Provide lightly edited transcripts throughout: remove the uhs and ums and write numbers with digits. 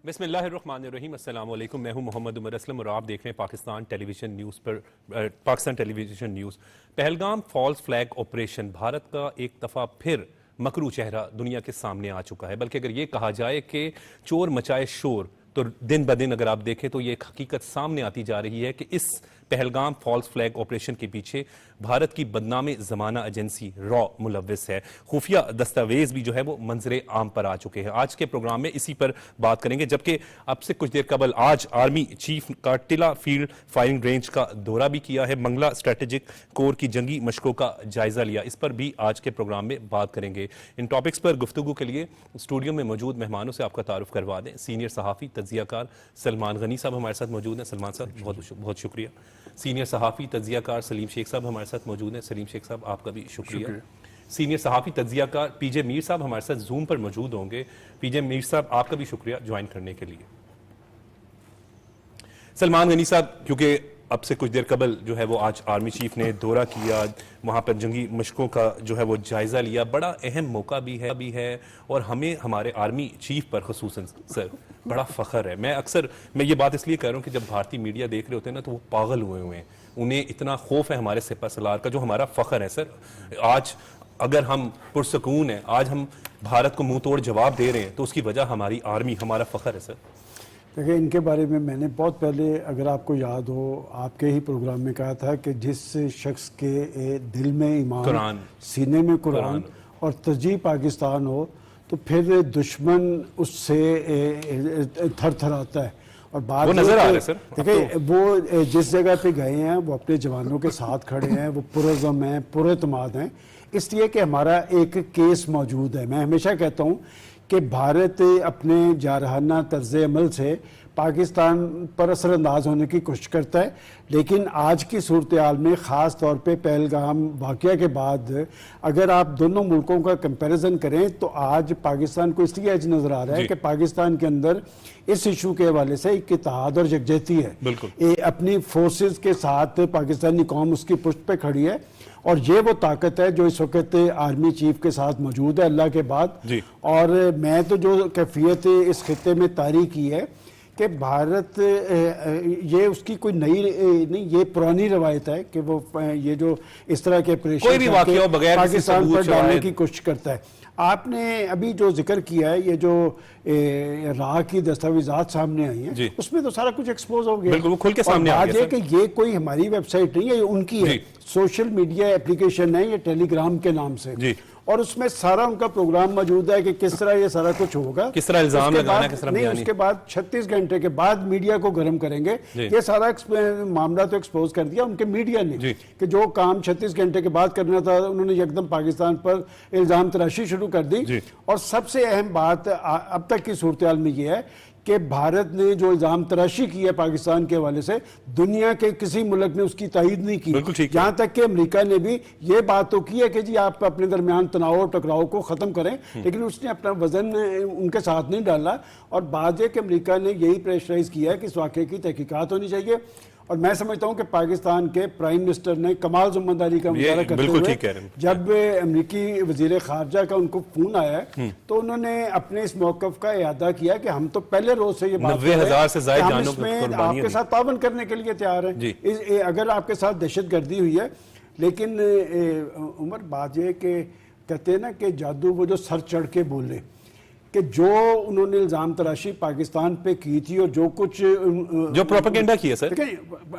بسم اللہ الرحمن الرحیم، السلام علیکم۔ میں ہوں محمد عمر اسلم اور آپ دیکھ رہے ہیں Pakistan television news. Pahalgam false flag operation Bharat کا ایک دفعہ پھر مکروہ چہرہ دنیا کے سامنے آ چکا ہے، بلکہ اگر یہ کہا جائے کہ چور مچائے شور، تو دن بدن اگر آپ دیکھیں تو یہ ایک حقیقت سامنے آتی جا رہی ہے کہ اس پہلگام فالز فلیگ آپریشن کے پیچھے بھارت کی بدنام زمانہ ایجنسی را ملوث ہے۔ خفیہ دستاویز بھی جو ہے وہ منظر عام پر آ چکے ہیں۔ آج کے پروگرام میں اسی پر بات کریں گے، جبکہ اب سے کچھ دیر قبل آج آرمی چیف کا ٹلا فیلڈ فائرنگ رینج کا دورہ بھی کیا ہے، منگلا اسٹریٹجک کور کی جنگی مشقوں کا جائزہ لیا۔ اس پر بھی آج کے پروگرام میں بات کریں گے۔ ان ٹاپکس پر گفتگو کے لیے اسٹوڈیو میں موجود مہمانوں سے آپ کا تعارف کروا دیں۔ سینئر صحافی تجزیہ کار سلمان غنی صاحب ہمارے ساتھ موجود ہیں۔ سلمان صاحب بہت شکریہ۔ سینئر صحافی تجزیہ کار سلیم شیخ صاحب ہمارے ساتھ موجود ہیں۔ سلیم شیخ صاحب آپ کا بھی شکریہ۔ سینئر صحافی تجزیہ کار پی جے میر صاحب ہمارے ساتھ زوم پر موجود ہوں گے۔ پی جے میر صاحب آپ کا بھی شکریہ جوائن کرنے کے لیے۔ سلمان غنی صاحب، کیونکہ اب سے کچھ دیر قبل جو ہے وہ آج آرمی چیف نے دورہ کیا، وہاں پر جنگی مشقوں کا جو ہے وہ جائزہ لیا، بڑا اہم موقع بھی ہے اور ہمیں ہمارے آرمی چیف پر خصوصاً سر بڑا فخر ہے۔ میں یہ بات اس لیے کہہ رہا ہوں کہ جب بھارتی میڈیا دیکھ رہے ہوتے ہیں نا تو وہ پاگل ہوئے ہیں، انہیں اتنا خوف ہے ہمارے سپہ سالار کا، جو ہمارا فخر ہے سر۔ آج اگر ہم پرسکون ہیں، آج ہم بھارت کو منہ توڑ جواب دے رہے ہیں تو اس کی وجہ ہماری آرمی، ہمارا فخر ہے سر۔ دیکھیں، ان کے بارے میں نے بہت پہلے، اگر آپ کو یاد ہو، آپ کے ہی پروگرام میں کہا تھا کہ جس شخص کے دل میں ایمان، سینے میں قرآن اور ترجیح پاکستان ہو تو پھر دشمن اس سے تھر تھر آتا ہے۔ اور بات وہ نظر آ رہا ہے سر۔ دیکھیں، وہ جس جگہ پہ گئے ہیں وہ اپنے جوانوں کے ساتھ کھڑے ہیں، وہ پرعزم ہیں، پراعتماد ہیں، اس لیے کہ ہمارا ایک کیس موجود ہے۔ میں ہمیشہ کہتا ہوں کہ بھارت اپنے جارحانہ طرز عمل سے پاکستان پر اثر انداز ہونے کی کوشش کرتا ہے، لیکن آج کی صورتحال میں خاص طور پہ پہلگام واقعہ کے بعد اگر آپ دونوں ملکوں کا کمپیریزن کریں تو آج پاکستان کو اس لیے ایج نظر آ رہا ہے کہ پاکستان کے اندر اس ایشو کے حوالے سے ایک اتحاد اور یکجہتی ہے۔ اپنی فورسز کے ساتھ پاکستانی قوم اس کی پشت پہ کھڑی ہے، اور یہ وہ طاقت ہے جو اس وقت آرمی چیف کے ساتھ موجود ہے اللہ کے بعد۔ اور میں تو جو کیفیت اس خطے میں طاری کی ہے کہ بھارت، یہ اس کی کوئی نئی نہیں، یہ پرانی روایت ہے کہ وہ یہ جو اس طرح کے آپریشن پاکستان پر ڈالنے کی کوشش کرتا ہے۔ آپ نے ابھی جو ذکر کیا ہے، یہ جو راہ کی دستاویزات سامنے آئی ہیں، اس میں تو سارا کچھ ایکسپوز ہو گیا۔ بالکل کھل کے سامنے آ گیا کہ یہ کوئی ہماری ویب سائٹ نہیں ہے، یہ ان کی ہے، سوشل میڈیا اپلیکیشن ہے یہ ٹیلی گرام کے نام سے، اور اس میں سارا ان کا پروگرام موجود ہے کہ کس طرح یہ سارا کچھ ہوگا، کس طرح الزام لگانا ہے، کس طرح نہیں، اس کے بعد 36 گھنٹے کے بعد میڈیا کو گرم کریں گے۔ یہ سارا معاملہ تو ایکسپوز کر دیا ان کے میڈیا نے کہ جو کام 36 گھنٹے کے بعد کرنا تھا انہوں نے یکدم پاکستان پر الزام تراشی شروع کر دی۔ اور سب سے اہم بات اب تک کی صورتحال میں یہ ہے کہ بھارت نے جو الزام تراشی کی ہے پاکستان کے حوالے سے، دنیا کے کسی ملک نے اس کی تائید نہیں کی، یہاں تک کہ امریکہ نے بھی یہ بات تو کی ہے کہ جی آپ اپنے درمیان تناؤ اور ٹکراؤ کو ختم کریں، لیکن اس نے اپنا وزن ان کے ساتھ نہیں ڈالا۔ اور بات یہ کہ امریکہ نے یہی پریشرائز کیا ہے کہ اس واقعے کی تحقیقات ہونی چاہیے، اور میں سمجھتا ہوں کہ پاکستان کے پرائم منسٹر نے کمال ذمہ کا مظاہرہ کرتے ہوئے جب امریکی وزیر خارجہ کا ان کو فون آیا ہے تو انہوں نے اپنے اس موقف کا اعادہ کیا کہ ہم تو پہلے روز سے یہ بات کر رہے ہیں کہ ہم اس میں آپ کے ساتھ تعاون کرنے کے لیے تیار ہیں اگر آپ کے ساتھ دہشت گردی ہوئی ہے۔ لیکن عمر، بات یہ کہ کہتے ہیں نا کہ جادو وہ جو سر چڑھ کے بولے، کہ جو انہوں نے الزام تراشی پاکستان پہ کی تھی اور جو کچھ جو پروپیگنڈا کیا سر،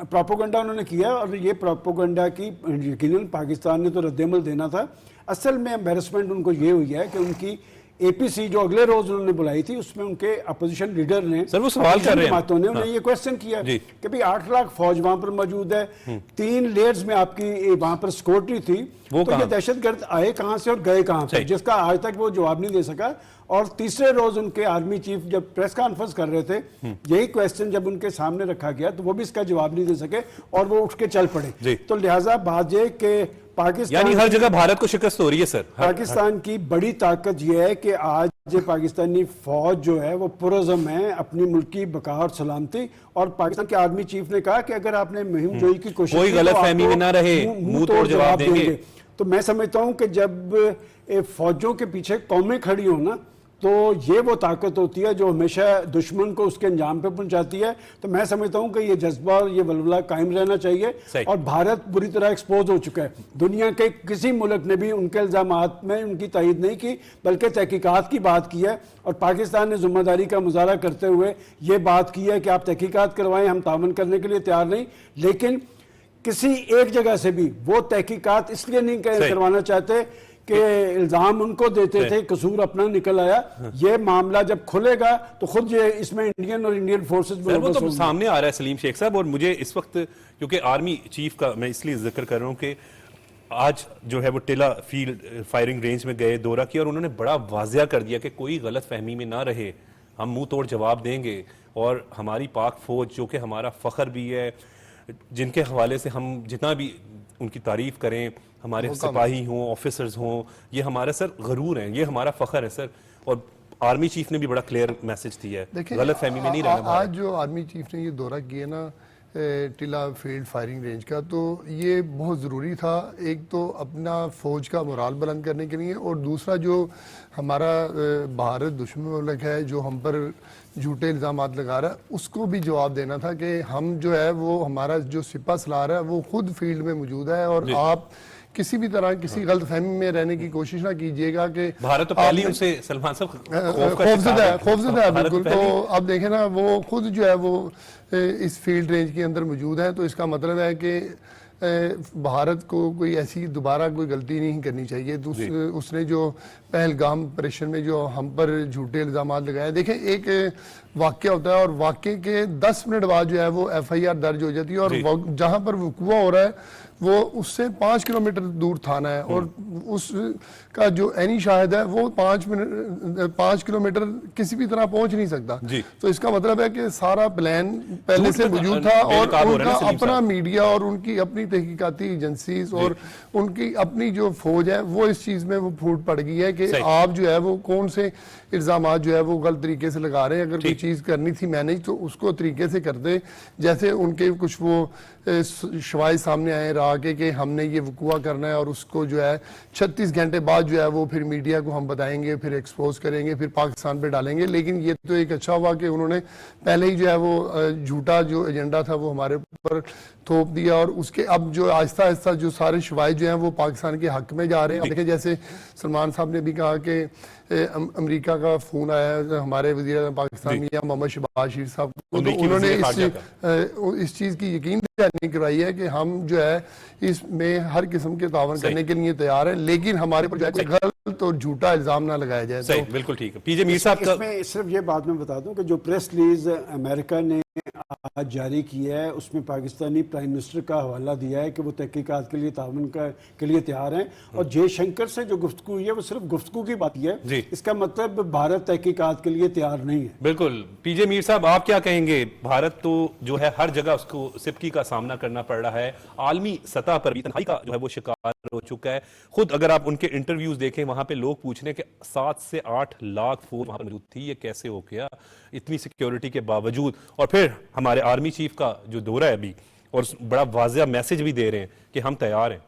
پروپیگنڈا انہوں نے کیا، اور یہ پروپیگنڈا کی یقیناً پاکستان نے تو رد عمل دینا تھا۔ اصل میں امبیرسمنٹ ان کو یہ ہوئی ہے کہ ان کی اے پی سی جو اگلے روز انہوں نے بلائی تھی، اس میں ان کے اپوزیشن لیڈر نے، سر وہ سوال کر رہے ہیں، انہوں نے یہ کویسچن کیا کہ بھئی 8 لاکھ فوج وہاں پر موجود ہے، 3 لیئرز میں آپ کی وہاں پر سیکورٹی تھی، تو یہ دہشت گرد آئے کہاں سے اور گئے کہاں سے، جس کا آج تک وہ جواب نہیں دے سکا۔ اور تیسرے روز ان کے آرمی چیف جب پریس کانفرنس کر رہے تھے، یہی کویسچن جب ان کے سامنے رکھا گیا تو وہ بھی اس کا جواب نہیں دے سکے اور وہ اٹھ کے چل پڑے۔ تو لہٰذا بات یہ کہ پاکستان، یعنی ہر جگہ بھارت کو شکست ہو رہی ہے سر۔ پاکستان کی بڑی طاقت یہ ہے کہ آج پاکستانی فوج جو ہے وہ پرعزم ہے اپنی ملکی بقا اور سلامتی، اور پاکستان کے آرمی چیف نے کہا کہ اگر آپ نے مہم جوئی کی کوشش کوئی غلط فہمی میں نہ رہے، منہ توڑ جواب دیں گے۔ تو میں سمجھتا ہوں کہ جب فوجوں کے پیچھے قومیں کھڑی ہوں نا تو یہ وہ طاقت ہوتی ہے جو ہمیشہ دشمن کو اس کے انجام پہ پہنچاتی ہے. تو میں سمجھتا ہوں کہ یہ جذبہ اور یہ ولولہ قائم رہنا چاہیے. اور بھارت بری طرح ایکسپوز ہو چکا ہے. دنیا کے کسی ملک نے بھی ان کے الزامات میں ان کی تائید نہیں کی بلکہ تحقیقات کی بات کی ہے, اور پاکستان نے ذمہ داری کا مظاہرہ کرتے ہوئے یہ بات کی ہے کہ آپ تحقیقات کروائیں, ہم تعاون کرنے کے لیے تیار نہیں. لیکن کسی ایک جگہ سے بھی وہ تحقیقات اس لیے نہیں کروانا چاہتے کہ الزام ان کو دیتے تھے, قصور اپنا نکل آیا. یہ معاملہ جب کھلے گا تو خود یہ اس میں انڈین اور انڈین فورسز وہ تو سامنے آ رہا ہے سلیم شیخ صاحب. اور مجھے اس وقت کیونکہ آرمی چیف کا میں اس لیے ذکر کر رہا ہوں کہ آج جو ہے وہ ٹیلا فیلڈ فائرنگ رینج میں گئے, دورہ کیا, اور انہوں نے بڑا واضح کر دیا کہ کوئی غلط فہمی میں نہ رہے, ہم منہ توڑ جواب دیں گے. اور ہماری پاک فوج جو کہ ہمارا فخر بھی ہے, جن کے حوالے سے ہم جتنا بھی ان کی تعریف کریں, ہمارے سپاہی ہوں, آفیسرز ہوں, یہ ہمارا سر غرور ہیں, یہ ہمارا فخر ہے سر. اور آرمی چیف نے بھی بڑا کلیئر میسج دیا ہے, غلط فہمی میں نہیں رہنا. آج جو آرمی چیف نے یہ دورہ کیا نا ٹیلا فیلڈ فائرنگ رینج کا, تو یہ بہت ضروری تھا. ایک تو اپنا فوج کا مورال بلند کرنے کے لیے, اور دوسرا جو ہمارا بھارت دشمن ملک ہے جو ہم پر جھوٹے الزامات لگا رہا ہے, اس کو بھی جواب دینا تھا کہ ہم جو ہے وہ ہمارا جو سپہ سالار ہے وہ خود فیلڈ میں موجود ہے, اور آپ کسی بھی طرح کسی غلط فہمی میں رہنے کی کوشش نہ کیجئے گا کہ بھارت تو پہلی ان سے سلمان صاحب خوفزدہ ہے بالکل. تو اب دیکھیں نا وہ خود جو ہے وہ اس فیلڈ رینج کے اندر موجود ہیں, تو اس کا مطلب ہے کہ بھارت کو کوئی ایسی دوبارہ کوئی غلطی نہیں کرنی چاہیے. اس نے جو پہلگام آپریشن میں جو ہم پر جھوٹے الزامات لگائے, دیکھیں ایک واقعہ ہوتا ہے اور واقعے کے 10 منٹ بعد جو ہے وہ ایف آئی آر درج ہو جاتی ہے, اور جہاں پر وقوع ہو رہا ہے وہ اس سے 5 کلومیٹر دور تھانہ ہے, اور اس کا جو عینی شاہد ہے وہ 5 کلومیٹر کسی بھی طرح پہنچ نہیں سکتا. تو اس کا مطلب ہے کہ سارا پلان پہلے سے موجود تھا, اور ان کا اپنا میڈیا اور ان کی اپنی تحقیقاتی ایجنسیز اور ان کی اپنی جو فوج ہے وہ اس چیز میں وہ پھوٹ پڑ گئی ہے کہ آپ جو ہے وہ کون سے الزامات جو ہے وہ غلط طریقے سے لگا رہے ہیں. اگر کوئی چیز کرنی تھی مینیج تو اس کو طریقے سے کر دے, جیسے ان کے کچھ وہ شواہد سامنے آئے رہا کہ ہم نے یہ وقوع کرنا ہے, اور اس کو جو ہے 36 گھنٹے بعد جو ہے وہ پھر میڈیا کو ہم بتائیں گے, پھر ایکسپوز کریں گے, پھر پاکستان پہ ڈالیں گے. لیکن یہ تو ایک اچھا ہوا کہ انہوں نے پہلے ہی جو ہے وہ جھوٹا جو ایجنڈا تھا وہ ہمارے اوپر تھوپ دیا, اور اس کے اب جو آہستہ آہستہ جو سارے شواہد جو ہیں وہ پاکستان کے حق میں جا رہے ہیں. دیکھیں جیسے سلمان صاحب نے بھی کہا کہ امریکہ کا فون آیا ہمارے وزیر اعظم پاکستان میاں محمد شہباز شریف صاحب کو, تو انہوں نے اس چیز کی یقین دہانی کروائی ہے کہ ہم جو ہے اس میں ہر قسم کے تعاون کرنے کے لیے تیار ہیں, لیکن ہمارے پر جو ہے غلط اور جھوٹا الزام نہ لگایا جائے. صحیح, بالکل ٹھیک ہے. پی جے میر صاحب اس میں صرف یہ بات میں بتا دوں کہ جو پریس ریلیز امریکہ نے آج جاری کی ہے اس میں پاکستانی پرائم منسٹر کا حوالہ دیا ہے کہ وہ تحقیقات کے لیے تعاون کے لیے تیار ہیں, اور جے شنکر سے جو گفتگو ہوئی ہے وہ صرف گفتگو کی بات ہے. اس کا مطلب بھارت تحقیقات کے لیے تیار نہیں ہے. بالکل. پی جے میر صاحب آپ کیا کہیں گے؟ بھارت تو جو ہے ہر جگہ اس کو سپکی کا سامنا کرنا پڑ رہا ہے, عالمی سطح پر بھی تنہائی کا جو ہے وہ شکار ہو چکا ہے. خود اگر آپ ان کے انٹرویوز دیکھیں وہاں پہ لوگ پوچھ رہے ہیں کہ 7 سے 8 لاکھ فوج وہاں پر موجود تھی, یہ کیسے ہو گیا اتنی سیکیورٹی کے باوجود. اور پھر ہمارے آرمی چیف کا جو دورہ ہے ابھی, اور بڑا واضح میسج بھی دے رہے ہیں کہ ہم تیار ہیں.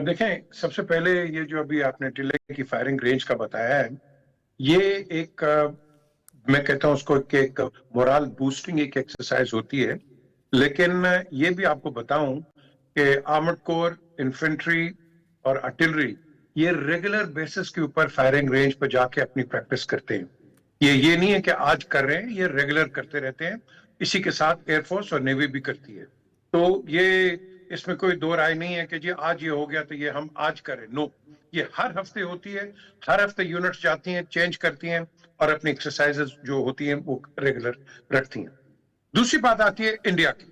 دیکھیں سب سے پہلے یہ جو ابھی آپ نے ٹیلے کی فائرنگ رینج کا بتایا ہے, یہ ایک میں کہتا ہوں اس کو کہ ایک مورال بوسٹنگ ایک ایکسرسائز ہوتی ہے. لیکن یہ بھی آپ کو بتاؤں کہ آرمڈ کور, انفینٹری اور آرٹلری یہ ریگولر بیسس کے اوپر فائرنگ رینج پر جا کے اپنی پریکٹس کرتے ہیں. یہ نہیں ہے کہ آج کر رہے ہیں, یہ ریگولر کرتے رہتے ہیں. اسی کے ساتھ ایئر فورس اور نیوی بھی کرتی ہے. تو یہ اس میں کوئی دو رائے نہیں ہے کہ جی آج یہ ہو گیا تو یہ ہم آج کریں. نو, یہ ہر ہفتے ہوتی ہے, ہر ہفتے یونٹس جاتی ہیں, چینج کرتی ہیں اور اپنی ایکسرسائزز جو ہوتی ہیں وہ ریگولر رکھتی ہیں. دوسری بات آتی ہے انڈیا کی.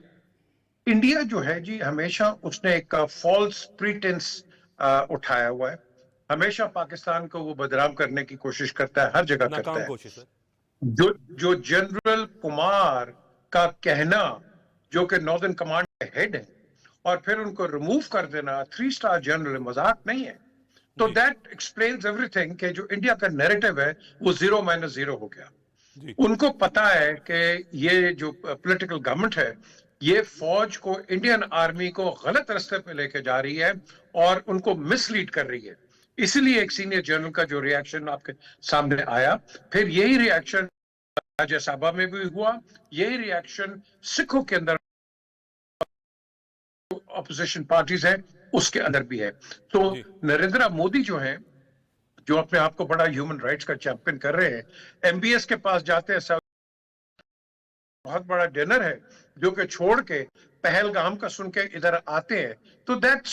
انڈیا جو ہے جی ہمیشہ اس نے ایک فالس پریٹینس اٹھایا ہوا ہے. ہمیشہ پاکستان کو وہ بدنام کرنے کی کوشش کرتا ہے, ہر جگہ کرتا ہے. جو جنرل کمار کا کہنا, جو کہ ناردرن کمانڈ کے ہیڈ ہیں, اور پھر ان کو ریموو کر دینا, 3 اسٹار جنرل, مذاق نہیں ہے. تو دیٹ ایکسپلینز ایوری تھنگ کہ جو انڈیا کا نیریٹو ہے وہ 0-0 ہو گیا. ان کو پتا ہے کہ یہ جو پولیٹیکل گورنمنٹ ہے یہ فوج کو, انڈین آرمی کو غلط رستے پہ لے کے جا رہی ہے اور ان کو مس لیڈ کر رہی ہے. اسی لیے ایک سینئر جنرل کا جو ریاکشن آپ کے سامنے آیا، پھر یہی ریاکشن راجیہ سبھا میں بھی ہوا، یہی ریاکشن سکھوں کے اندر اپوزیشن پارٹیز ہیں اس کے اندر بھی ہے. تو نریندر مودی جو ہیں، جو اپنے آپ کو بڑا ہیومن رائٹس کا چیمپئن کر رہے ہیں، ایم بی ایس کے پاس جاتے ہیں، بہت بڑا ڈنر ہے جو کہ چھوڑ کے پہلگام کا سن کے ادھر آتے ہیں، تو دیٹ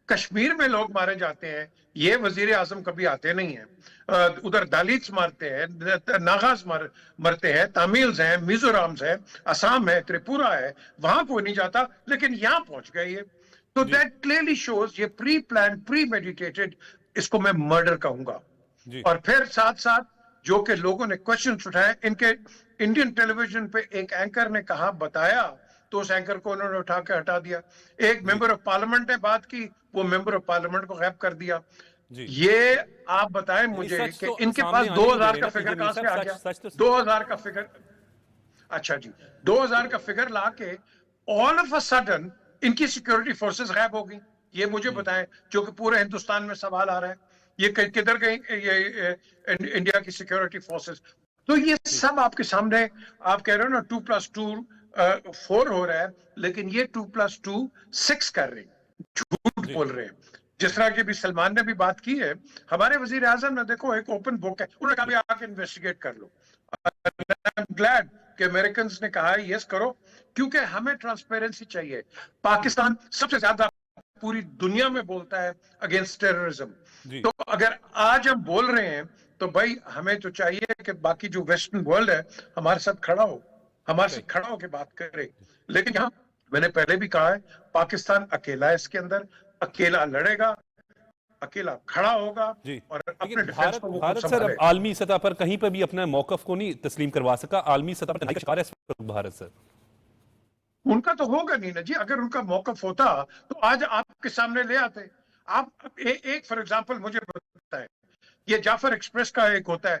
کشمیر میں لوگ مارے جاتے ہیں، یہ وزیر اعظم کبھی آتے نہیں ہیں. ادھر دالتس مارتے ہیں، ناگاز مرتے ہیں، تاملز ہیں، میزورامز ہیں، آسام ہے، تریپورا ہے، وہاں کوئی نہیں جاتا، لیکن یہاں پہنچ گئے یہ. تو دیٹ کلیئرلی شوز یہ پری پلان، پری میڈیٹیٹڈ، اس کو میں مرڈر کہوں گا. اور پھر ساتھ ساتھ جو کہ لوگوں نے کوشچنز اٹھائے، ان کے انڈین ٹیلی ویژن پہ ایک اینکر نے کہا، بتایا، تو اس اینکر کو انہوں نے اٹھا کے ہٹا دیا. ایک ممبر آف پارلیمنٹ نے بات کی، وہ ممبر آف پارلیمنٹ کو غائب کر دیا. یہ آپ بتائیں مجھے کہ ان کے پاس 2000 کا فگر کہاں سے آ گیا؟ 2000 کا فگر، اچھا جی، 2000 کا فگر لا کے آل آف اے سڈن ان کی سیکیورٹی فورسز غائب ہو گئی. یہ مجھے بتائیں، جو کہ پورے ہندوستان میں سوال آ رہا ہے، یہ کدھر گئی یہ انڈیا کی سیکیورٹی فورسز؟ تو یہ سب آپ کے سامنے، آپ کہہ رہے ہو نا 2+2 4 ہو رہا ہے، لیکن یہ 2+2 6 کر رہے ہیں، جھوٹ بول رہے ہیں. جس طرح کی بھی سلمان نے بھی بات کی ہے، ہمارے وزیر اعظم نے دیکھو ایک اوپن بک ہے، انہوں نے کہا بھی آ کے انویسٹیگیٹ کر لو. گلیڈ کہ امریکنز نے کہا ہے یس کرو، کیونکہ ہمیں ٹرانسپیرنسی چاہیے. پاکستان سب سے زیادہ پوری دنیا میں بولتا ہے اگینسٹ ٹیررزم. تو اگر آج ہم بول رہے ہیں تو بھائی ہمیں تو چاہیے کہ باقی جو ویسٹرن ورلڈ ہے ہمارے ساتھ کھڑا ہو، ہمارے ساتھ کھڑا ہو کے بات کرے. لیکن یہاں میں نے پہلے بھی کہا ہے، پاکستان اکیلا ہے، اس کے اندر اکیلا لڑے گا، اکیلا کھڑا ہوگا، اور اپنے ڈیفنس کو بھارت سر اب عالمی سطح پر کہیں پر بھی اپنا موقف کو نہیں تسلیم کروا سکا. عالمی سطح پر شکار ہے اس وقت بھارت سر. ان کا تو ہوگا نہیں نا جی. اگر ان کا موقف ہوتا تو آج آپ کے سامنے لے آتے. آپ ایک فار ایگزامپل مجھے بتائیں، یہ جعفر ایکسپریس کا ایک ہوتا ہے،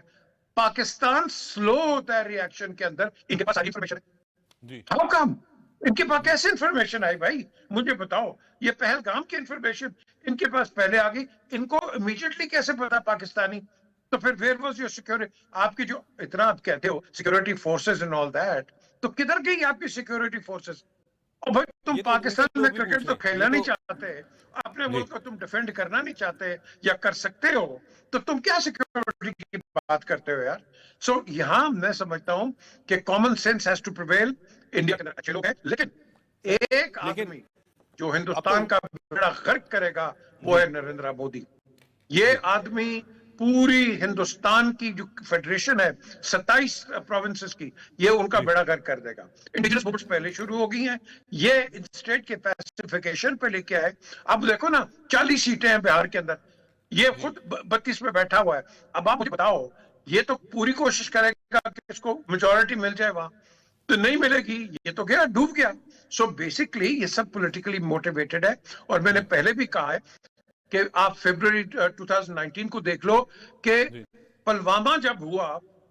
پاکستان سلو ہوتا ہے ریاکشن کے اندر، ان کے پاس ساری انفارمیشن ہے. How come? ان کے پاس کیسے انفارمیشن آئی بھائی؟ مجھے بتاؤ. یہ پہلگام کی انفارمیشن ان کے پاس پہلے آ گئی، ان کو امیڈیٹلی کیسے پتا پاکستانی؟ تو پھر ویئر واز یور سیکورٹی؟ آپ کی جو اتنا آپ کہتے ہو security forces and all that, تو کدھر گئی آپ کی سیکورٹی فورسز؟ اور بھائی تم پاکستان میں کرکٹ تو کھیلنا نہیں چاہتے، اپنے ملک کو تم ڈیفینڈ کرنا نہیں چاہتے یا کر سکتے ہو، تو تم کیا سیکورٹی کی بات کرتے ہو یار؟ سو یہاں میں سمجھتا ہوں کہ common sense has to prevail. India کے اندر اچھے لوگ ہیں، لیکن ایک آدمی جو ہندوستان کا بیڑا غرق کرے گا وہ ہے نریندر مودی. یہ آدمی پوری ہندوستان کی جو فیڈریشن ہے 27 پروونسز کی، یہ ان کا بیڑا غرق کر دے گا. انڈیجنس موومنٹس پہلے شروع ہو گئی ہیں، یہ اسٹیٹ کے پیسیفیکیشن پہ لے کے آئے. اب دیکھو نا 40 سیٹیں ہیں بہار کے اندر، یہ خود 32 میں بیٹھا ہوا ہے. اب آپ مجھے بتاؤ، یہ تو پوری کوشش کرے گا کہ اس کو میجورٹی مل جائے، وہاں تو نہیں ملے گی، یہ تو گیا، ڈوب گیا. سو بیسکلی یہ سب پولیٹیکلی موٹیویٹڈ ہے. اور میں نے پہلے بھی کہا ہے کہ آپ فیبروری 2019 کو دیکھ لو کہ پلوامہ جب ہوا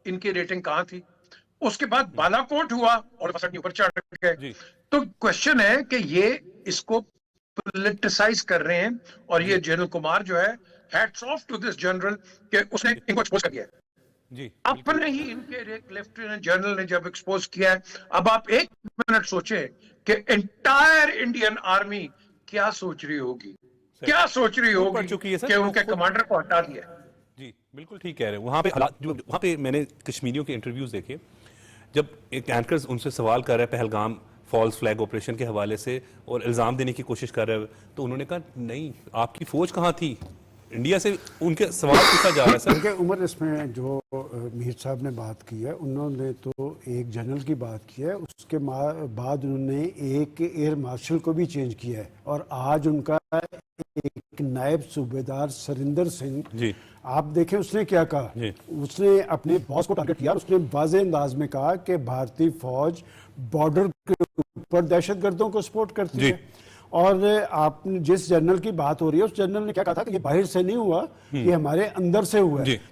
ان کی ریٹنگ کہاں تھی، اس کے بعد بالا کوٹ ہوا اور اوپر چڑھ گئے. تو کوشچن ہے کہ یہ اس کو پولیٹیسائز کر رہے ہیں، اور یہ جنرل کمار جو ہے، hats off to this general کہ اس نے ان کو ایکسپوز کر دیا ہے. اپنے ہی ان کے ایک لیفٹیننٹ جنرل نے جب ایکسپوز کیا ہے. اب آپ ایک منٹ سوچیں کہ انٹائر انڈین آرمی کیا سوچ رہی ہوگی، کیا سوچ رہی ہوگی کہ ان کے کمانڈر کو ہٹا دیا. جی بالکل ٹھیک کہہ رہے ہیں. وہاں پہ میں نے کشمیریوں کے انٹرویوز دیکھے، جب ایک اینکرز ان سے سوال کر رہے ہیں پہلگام فالس فلیگ آپریشن کے حوالے سے اور الزام دینے کی کوشش کر رہے ہیں، تو انہوں نے کہا نہیں، آپ کی فوج کہاں تھی؟ انڈیا سے ان کے سوال پوچھا جا رہا ہے سر. دیکھیں عمر، اس میں جو میر صاحب نے بات کی ہے، انہوں نے تو ایک جنرل کی بات کی ہے، اس کے بعد انہوں نے ایک ایئر مارشل کو بھی چینج کیا ہے، اور آج ان کا ایک نائب صوبیدار سریندر سنگھ، آپ دیکھیں اس نے کیا کہا. اس نے اپنے باس کو ٹارگٹ کیا، اس نے واضح انداز میں کہا کہ بھارتی فوج بارڈر کے اوپر دہشت گردوں کو سپورٹ کرتی ہے. اور آپ نے جس جنرل کی بات ہو رہی ہے، اس جنرل نے کیا کہا تھا کہ یہ باہر سے نہیں ہوا، یہ ہمارے اندر سے ہوا ہے.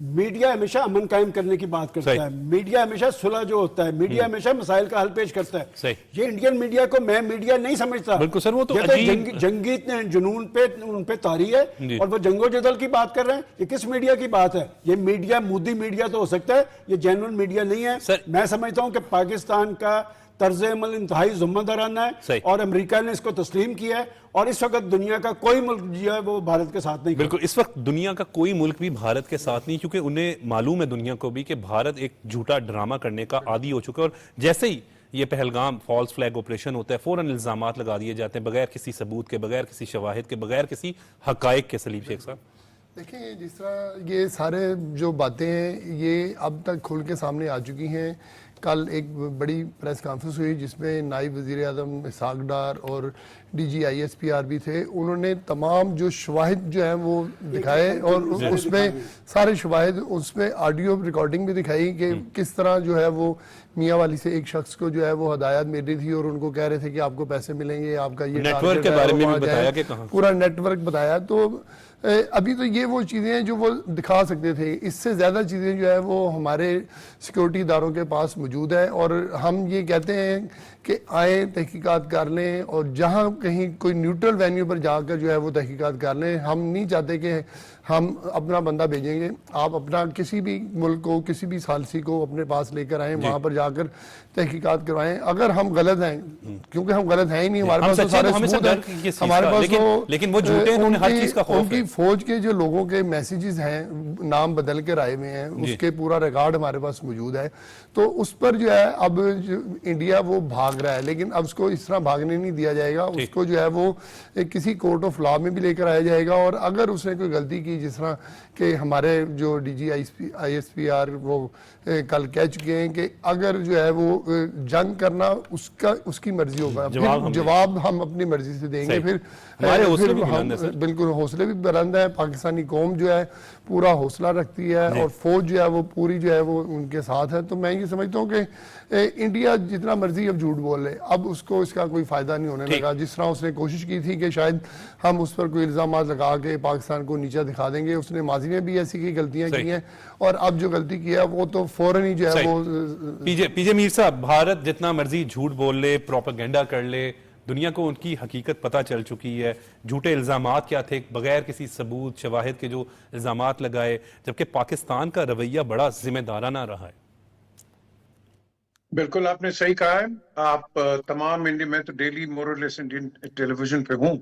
میڈیا ہمیشہ امن قائم کرنے کی بات کرتا ہے, میڈیا ہمیشہ صلح جو ہوتا ہے, میڈیا ہمیشہ مسائل کا حل پیش کرتا ہے. یہ انڈین میڈیا کو میں میڈیا نہیں سمجھتا. بالکل سر, وہ تو جنگی جنون پہ ان پہ طاری ہے اور وہ جنگ و جدل کی بات کر رہے ہیں. یہ کس میڈیا کی بات ہے؟ یہ میڈیا مودی میڈیا تو ہو سکتا ہے, یہ جینوئن میڈیا نہیں ہے. میں سمجھتا ہوں کہ پاکستان کا طرز عمل انتہائی ذمہ دارانہ ہے اور امریکہ نے اس کو تسلیم کیا ہے, اور اس وقت دنیا کا کوئی ملک جو ہے وہ بھارت کے ساتھ نہیں. بالکل, اس وقت دنیا کا کوئی ملک بھی بھارت کے ساتھ نہیں, کیونکہ انہیں معلوم ہے دنیا کو بھی کہ بھارت ایک جھوٹا ڈرامہ کرنے کا عادی ہو چکا ہے, اور جیسے ہی یہ پہلگام فالس فلیگ آپریشن ہوتا ہے فوراً الزامات لگا دیے جاتے ہیں بغیر کسی ثبوت کے, بغیر کسی شواہد کے, بغیر کسی حقائق کے. سلیم شیخ صاحب دیکھیں, جس طرح یہ سارے جو باتیں ہیں یہ اب تک کھل کے سامنے آ چکی ہیں. کل ایک بڑی پریس کانفرنس ہوئی جس میں نائب وزیر اعظم اسحاق ڈار اور D G I S P R بھی تھے. انہوں نے تمام جو شواہد جو ہیں وہ دکھائے, اور اس میں سارے شواہد, اس میں آڈیو ریکارڈنگ بھی دکھائی کہ کس طرح جو ہے وہ میاں والی سے ایک شخص کو جو ہے وہ ہدایات مل رہی تھی اور ان کو کہہ رہے تھے کہ آپ کو پیسے ملیں گے, آپ کا یہ نیٹ ورک کے بارے میں بھی بتایا کہ کہاں پورا نیٹ ورک بتایا. تو ابھی تو یہ وہ چیزیں ہیں جو وہ دکھا سکتے تھے. اس سے زیادہ چیزیں جو ہے وہ ہمارے سیکورٹی اداروں کے پاس موجود ہے, اور ہم یہ کہتے ہیں کہ آئیں تحقیقات کر لیں, اور جہاں کہیں کوئی نیوٹرل وینیو پر جا کر جو ہے وہ تحقیقات کر لیں. ہم نہیں چاہتے کہ ہم اپنا بندہ بھیجیں گے, آپ اپنا کسی بھی ملک کو, کسی بھی ثالثی کو اپنے پاس لے کر آئیں, وہاں پر جا کر تحقیقات کروائیں. اگر ہم غلط ہیں, کیونکہ ہم غلط ہیں ہی نہیں, ہمارے پاس تو سارے ثبوت ہیں, ہمارے پاس تو, لیکن وہ جھوٹے ہیں, انہیں ہر چیز کا خوف ہے. ان کی فوج کے جو لوگوں کے میسیجز ہیں نام بدل کے آئے ہوئے ہیں, اس کے پورا ریکارڈ ہمارے پاس موجود ہے. تو اس پر جو ہے اب انڈیا وہ بھاگ رہا ہے, لیکن اب اس کو اس طرح بھاگنے نہیں دیا جائے گا. اس کو جو ہے وہ کسی کورٹ آف لا میں بھی لے کر آیا جائے گا, اور اگر اس نے کوئی غلطی کی, جس طرح کہ ہمارے جو D G I S P R وہ کل کہہ چکے ہیں کہ اگر جو ہے وہ جنگ کرنا اس کی مرضی ہوگا, جواب ہم اپنی مرضی سے دیں گے. پھر بالکل حوصلے بھی بلند ہے, پاکستانی قوم جو ہے پورا حوصلہ رکھتی ہے, اور فوج جو ہے وہ پوری جو ہے وہ ان کے ساتھ ہے. تو میں یہ سمجھتا ہوں کہ انڈیا جتنا مرضی اب جھوٹ بول لے, اب اس کو اس کا کوئی فائدہ نہیں ہونے لگا. جس طرح اس نے کوشش کی تھی کہ شاید ہم اس پر کوئی الزامات لگا کے پاکستان کو نیچا دکھا دیں گے, اس نے ماضی میں بھی ایسی کی غلطیاں کی ہیں, اور اب جو غلطی کیا وہ تو فوراً ہی جو ہے وہ. پی جے میر صاحب, بھارت جتنا مرضی جھوٹ بول لے, پروپیگنڈا کر لے, دنیا کو ان کی حقیقت پتہ چل چکی ہے. جھوٹے الزامات کیا تھے, بغیر کسی ثبوت شواہد کے جو الزامات لگائے, جبکہ پاکستان کا رویہ بڑا ذمہ دارانہ رہا ہے. بالکل آپ نے صحیح کہا ہے. آپ تمام انڈیا, میں تو ڈیلی مورلیس انڈین ٹیلی ویژن پہ ہوں,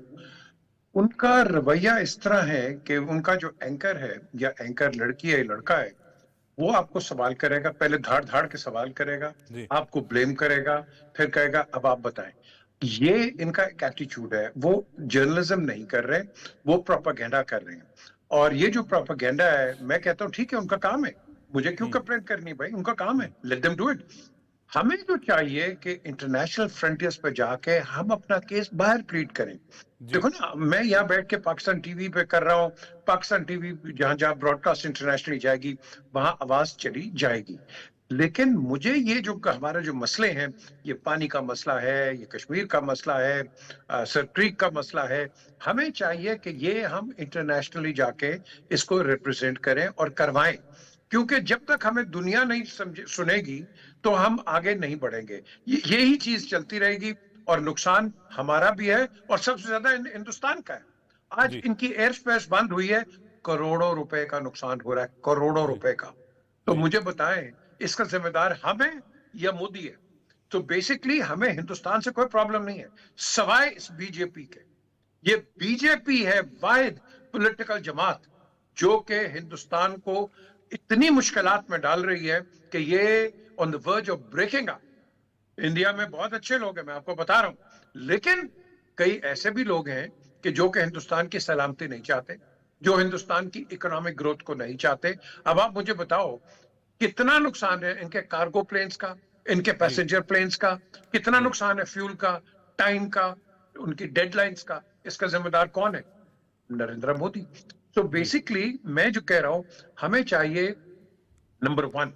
ان کا رویہ اس طرح ہے کہ ان کا جو اینکر ہے, یا اینکر لڑکی ہے یا لڑکا ہے, وہ آپ کو سوال کرے گا, پہلے دھاڑ دھاڑ کے سوال کرے گا, آپ کو بلیم کرے گا, پھر کہے گا اب آپ بتائیں. یہ ان کا ایک ایٹیچیوڈ ہے. وہ جرنلزم نہیں کر رہے, وہ پروپیگنڈا کر رہے ہیں. اور یہ جو پروپیگنڈا ہے, میں کہتا ہوں ٹھیک ہے, ان کا کام ہے, مجھے کیوں کمپلین کرنی بھائی, ان کا کام ہے, لیٹ دیم ڈو اٹ. ہمیں جو چاہیے کہ انٹرنیشنل فرنٹیئرز پہ جا کے ہم اپنا کیس باہر پلیڈ کریں. دیکھو نا, میں یہاں بیٹھ کے پاکستان ٹی وی پہ کر رہا ہوں, پاکستان ٹی وی جہاں جہاں براڈ کاسٹ انٹرنیشنلی جائے گی وہاں آواز چلی جائے گی. لیکن مجھے یہ جو ہمارے جو مسئلے ہیں, یہ پانی کا مسئلہ ہے, یہ کشمیر کا مسئلہ ہے, سر کریک کا مسئلہ ہے, ہمیں چاہیے کہ یہ ہم انٹرنیشنلی جا کے اس کو ریپرزینٹ کریں اور کروائیں. کیونکہ جب تک ہمیں دنیا نہیں سنے گی تو ہم آگے نہیں بڑھیں گے. یہی چیز چلتی رہے گی, اور نقصان ہمارا بھی ہے اور سب سے زیادہ ہندوستان کا ہے. آج ان کی ایئر سپیس بند ہوئی ہے, کروڑوں روپے کا نقصان ہو رہا ہے, کروڑوں روپے کا. تو مجھے بتائیں اس کا ذمہ دار ہم ہیں یا مودی ہے؟ تو بیسکلی ہمیں ہندوستان سے کوئی پرابلم نہیں ہے سوائے اس بی جے پی کے. یہ بی جے پی ہے واحد پولیٹیکل جماعت جو کہ ہندوستان کو اتنی مشکلات میں ڈال رہی ہے کہ یہ on the verge of breaking up. India میں بہت اچھے لوگ ہیں, میں آپ کو بتا رہا ہوں, لیکن کئی ایسے بھی لوگ ہیں کہ جو کہ ہندوستان کی سلامتی نہیں چاہتے, جو ہندوستان کی اکنامک گروتھ کو نہیں چاہتے. اب آپ مجھے بتاؤ کتنا نقصان ہے ان کے کارگو پلینز کا, ان کے پیسنجر پلینز کا, کتنا نقصان ہے فیول کا, ٹائم کا, ان کی ڈیڈ لائنز کا. اس کا ذمہ دار کون ہے؟ نریندر مودی. تو بیسکلی میں جو کہہ رہا ہوں, ہمیں چاہیے نمبر 1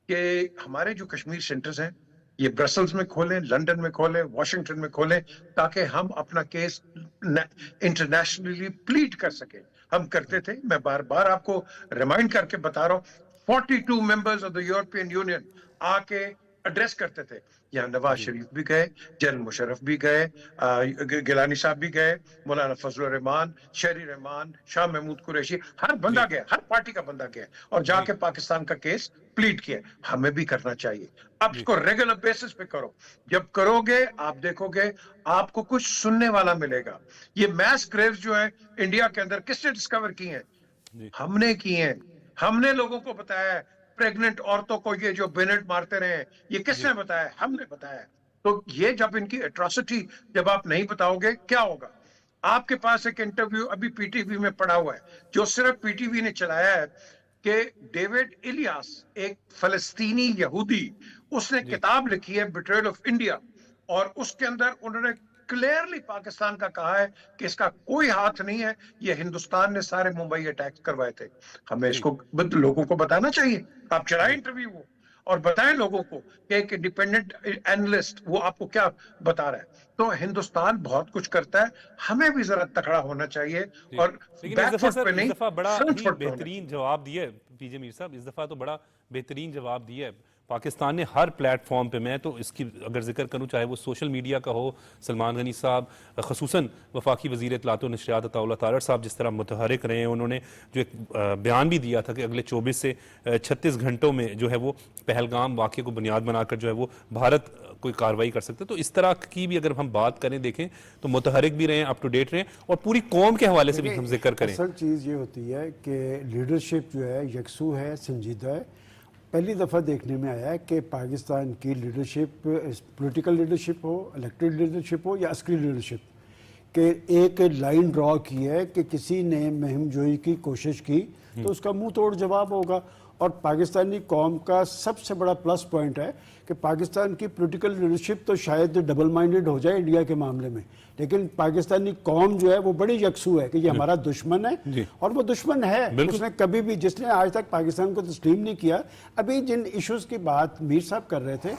کہ ہمارے جو کشمیر سینٹرز ہیں یہ برسلز میں کھولیں, لندن میں کھولیں, واشنگٹن میں کھولیں, تاکہ ہم اپنا کیس انٹرنیشنلی پلیڈ کر سکیں. ہم کرتے تھے. میں بار بار آپ کو ریمائنڈ کر کے بتا رہا ہوں, 42 members of the European Union آ کے ایڈریس کرتے تھے. یہاں نواز شریف بھی گئے, جنرل مشرف بھی گئے, گیلانی صاحب بھی گئے, مولانا فضل الرحمان, شہری رحمان, شاہ محمود قریشی, ہر بندہ گیا, ہر پارٹی کا بندہ گیا اور جا کے پاکستان کا کیس پلیٹ کیا. ہمیں بھی کرنا چاہیے. اب اس کو ریگولر بیسس پہ کرو. جب کرو گے آپ دیکھو گے آپ کو کچھ سننے والا ملے گا. یہ میس گریوز جو ہے انڈیا کے اندر کس نے ڈسکور کی ہیں؟ ہم نے کی ہیں. ہم نے لوگوں کو بتایا ہے. پریگننٹ عورتوں کو یہ جو بینٹ مارتے رہے ہیں, یہ کس نے بتایا؟ ہم نے بتایا. تو یہ جب ان کی اٹراسٹی جب آپ نہیں بتاؤ گے کیا ہوگا؟ آپ کے پاس ایک انٹرویو ابھی پی ٹی وی میں پڑا ہوا ہے, جو صرف پی ٹی وی نے چلایا ہے, کہ ڈیوڈ الیاس ایک فلسطینی یہودی, اس نے کتاب لکھی ہے بیٹریل آف انڈیا, اور اس کے اندر انہوں نے کلیئرلی پاکستان کا کہا ہے کہ اس کا کوئی ہاتھ نہیں ہے, یہ ہندوستان نے سارے ممبئی اٹیک کروائے تھے. ہمیں اس کو لوگوں کو بتانا چاہیے. آپ چلائیں انٹرویو وہ اور بتائیں لوگوں کو کہ ایک انڈیپینڈنٹ اینالسٹ وہ آپ کو کیا بتا رہا ہے. تو ہندوستان بہت کچھ کرتا ہے, ہمیں بھی ذرا تکڑا ہونا چاہیے اور بیک فٹ پہ نہیں, اس دفعہ بڑا فرنٹ ہی فٹ پہ ہونا. بہترین جواب دیا ہے پی جے میر صاحب, اس دفعہ تو بڑا بہترین جواب دیا ہے پاکستان نے ہر پلیٹ فارم پہ. میں تو اس کی اگر ذکر کروں, چاہے وہ سوشل میڈیا کا ہو, سلمان غنی صاحب خصوصاً وفاقی وزیر اطلاعات و نشریات عطا اللہ تارڑ صاحب جس طرح متحرک رہے ہیں, انہوں نے جو ایک بیان بھی دیا تھا کہ اگلے 24 سے 36 گھنٹوں میں جو ہے وہ پہلگام واقعے کو بنیاد بنا کر جو ہے وہ بھارت کوئی کارروائی کر سکتے. تو اس طرح کی بھی اگر ہم بات کریں, دیکھیں تو متحرک بھی رہیں, اپ ٹو ڈیٹ رہیں, اور پوری قوم کے حوالے سے بھی ہم ذکر کریں. اصل چیز یہ ہوتی ہے کہ لیڈرشپ جو ہے یکسو ہے, سنجیدہ ہے. پہلی دفعہ دیکھنے میں آیا ہے کہ پاکستان کی لیڈرشپ, پولیٹیکل لیڈرشپ ہو, الیکٹڈ لیڈرشپ ہو یا عسکری لیڈرشپ, کہ ایک لائن ڈرا کی ہے کہ کسی نے مہم جوئی کی کوشش کی تو اس کا منہ توڑ جواب ہوگا. اور پاکستانی قوم کا سب سے بڑا پلس پوائنٹ ہے کہ پاکستان کی پولیٹیکل لیڈرشپ تو شاید ڈبل مائنڈڈ ہو جائے انڈیا کے معاملے میں, لیکن پاکستانی قوم جو ہے وہ بڑی یکسو ہے کہ یہ ہمارا دشمن ہے, اور وہ دشمن ہے. اس نے کبھی بھی, جس نے آج تک پاکستان کو تسلیم نہیں کیا. ابھی جن ایشوز کی بات میر صاحب کر رہے تھے,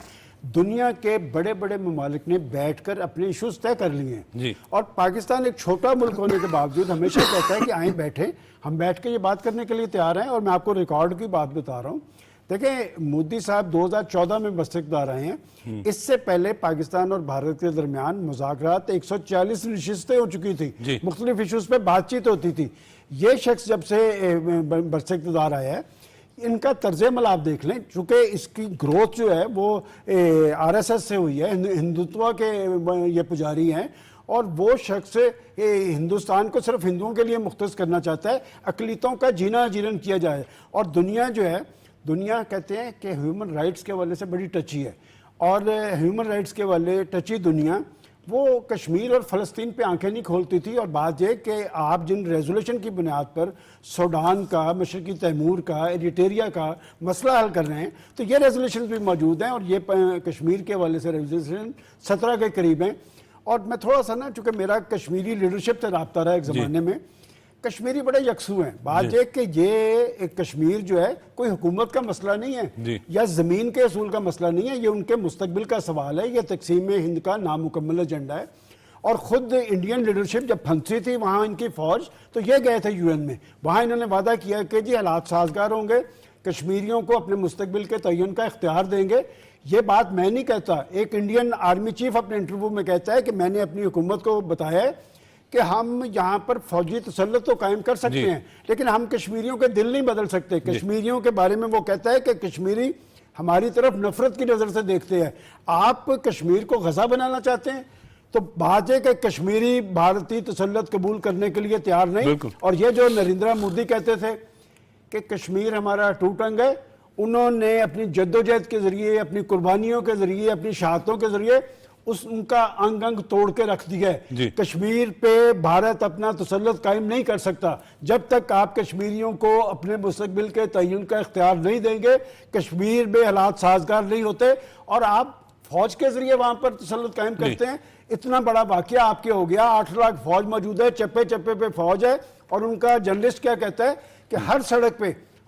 دنیا کے بڑے بڑے ممالک نے بیٹھ کر اپنے ایشوز طے کر لیے ہیں, اور پاکستان ایک چھوٹا ملک ہونے کے باوجود ہمیشہ کہتا ہے کہ آئیں بیٹھیں, ہم بیٹھ کے یہ بات کرنے کے لیے تیار ہیں. اور میں آپ کو ریکارڈ کی بات بتا رہا ہوں. دیکھیں, مودی صاحب 2014 میں مستقبل رہے ہیں. اس سے پہلے پاکستان اور بھارت کے درمیان مذاکرات 140 نشستیں ہو چکی تھی, مختلف ایشوز پہ بات چیت ہوتی تھی. یہ شخص جب سے برسکتدار آیا ہے, ان کا طرز عمل آپ دیکھ لیں, چونکہ اس کی گروتھ جو ہے وہ آر ایس ایس سے ہوئی ہے, ہندوتوا کے یہ پجاری ہیں, اور وہ شخص ہندوستان کو صرف ہندوؤں کے لیے مختص کرنا چاہتا ہے, اقلیتوں کا جینا جیرن کیا جائے. اور دنیا جو ہے, دنیا کہتے ہیں کہ ہیومن رائٹس کے حوالے سے بڑی ٹچی ہے, اور ہیومن رائٹس کے والے ٹچی دنیا وہ کشمیر اور فلسطین پہ آنکھیں نہیں کھولتی تھی. اور بات یہ کہ آپ جن ریزولوشن کی بنیاد پر سوڈان کا, مشرقی تیمور کا, ایریٹریا کا مسئلہ حل کر رہے ہیں, تو یہ ریزولوشن بھی موجود ہیں, اور یہ کشمیر کے حوالے سے ریزولوشن 17 کے قریب ہیں. اور میں تھوڑا سا نا, چونکہ میرا کشمیری لیڈرشپ سے رابطہ رہا ایک زمانے میں, کشمیری بڑے یکسو ہیں. بات یہ کہ یہ کشمیر جو ہے کوئی حکومت کا مسئلہ نہیں ہے یا زمین کے اصول کا مسئلہ نہیں ہے, یہ ان کے مستقبل کا سوال ہے. یہ تقسیم ہند کا نامکمل ایجنڈا ہے. اور خود انڈین لیڈرشپ جب پھنسی تھی وہاں ان کی فوج, تو یہ گئے تھے یو این میں, وہاں انہوں نے وعدہ کیا کہ جی حالات سازگار ہوں گے, کشمیریوں کو اپنے مستقبل کے تعین کا اختیار دیں گے. یہ بات میں نہیں کہتا, ایک انڈین آرمی چیف اپنے انٹرویو میں کہتا ہے کہ میں نے اپنی حکومت کو بتایا ہے کہ ہم یہاں پر فوجی تسلط تو قائم کر سکتے ہیں, لیکن ہم کشمیریوں کے دل نہیں بدل سکتے. کشمیریوں کے بارے میں وہ کہتا ہے کہ کشمیری ہماری طرف نفرت کی نظر سے دیکھتے ہیں. آپ کشمیر کو غزہ بنانا چاہتے ہیں, تو بات ہے کہ کشمیری بھارتی تسلط قبول کرنے کے لیے تیار نہیں. اور یہ جو نریندرا مودی کہتے تھے کہ کشمیر ہمارا ٹوٹ ٹنگ ہے, انہوں نے اپنی جدوجہد کے ذریعے, اپنی قربانیوں کے ذریعے, اپنی شہادتوں کے ذریعے ان کا انگ انگ توڑ کے رکھ دیا ہے. کشمیر پہ بھارت اپنا تسلط قائم نہیں کر سکتا جب تک آپ کشمیریوں کو اپنے مستقبل کے تعین کا اختیار نہیں دیں گے. کشمیر میں حالات سازگار نہیں ہوتے, اور آپ فوج کے ذریعے وہاں پر تسلط قائم کرتے ہیں. اتنا بڑا واقعہ آپ کے ہو گیا, 8 لاکھ فوج موجود ہے, چپے چپے پہ فوج ہے, اور ان کا جرنلسٹ کیا کہتا ہے کہ ہر سڑک پہ